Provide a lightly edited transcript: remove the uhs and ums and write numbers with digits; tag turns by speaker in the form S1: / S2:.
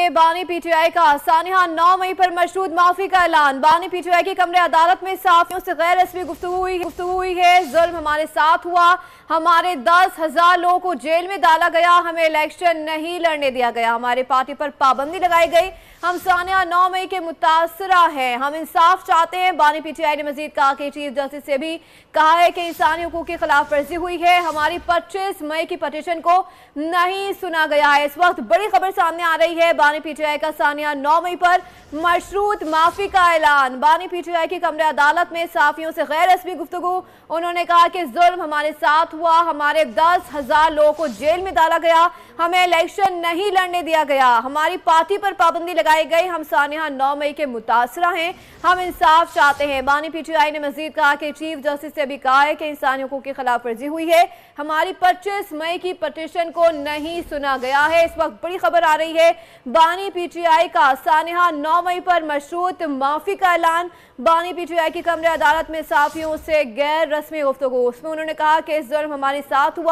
S1: में बानी पीटीआई का सानिया 9 मई पर मशरूत माफी का ऐलान। बानी पीटीआई की कमरे अदालत में सहाफियों से गैर रस्मी गुफ्तगू हुई है। जुल्म हमारे साथ हुआ, हमारे 10,000 लोगों को जेल में डाला गया, हमें इलेक्शन नहीं लड़ने दिया गया, हमारे पार्टी पर पाबंदी लगाई गई, हम सानिया 9 मई के मुतासरा हैं, हम इंसाफ चाहते हैं। बानी पीटीआई ने मजीद कहा कि चीफ जस्टिस से भी कहा है कि इंसानी हुकूक की खिलाफ वर्जी हुई है, हमारी 25 मई की पटिशन को नहीं सुना गया है। इस वक्त बड़ी खबर सामने आ रही है, बानी पीटीआई का सानिया 9 मई पर मशरूत माफी का ऐलान। बानी पीटीआई की कमरे अदालत में सहाफियों से गैर रस्मी गुफ्तगू। उन्होंने कहा कि जुल्म हमारे साथ हुआ, हमारे 10,000 लोगों को जेल में डाला गया, हमें इलेक्शन नहीं लड़ने दिया गया, हमारी पार्टी पर पाबंदी लगाई गई, हम सानिया 9 मई के मुतासरा हैं, हम इंसाफ चाहते हैं। बानी पीटीआई ने मजीद कहा कि चीफ जस्टिस से भी कहा है कि इंसानी हुकूक की खिलाफ वर्जी हुई है, हमारी 25 मई की पटिशन को नहीं सुना गया है। इस वक्त बड़ी खबर आ रही है, बानी पीटीआई का सानिया 9 मई पर मशरूत माफी का ऐलान। बानी पीटीआई की कमरे अदालत में सहाफियों से गैर रस्मी गुफ्तगू, उसमें उन्होंने कहा कि जुल्म हमारे साथ हुआ,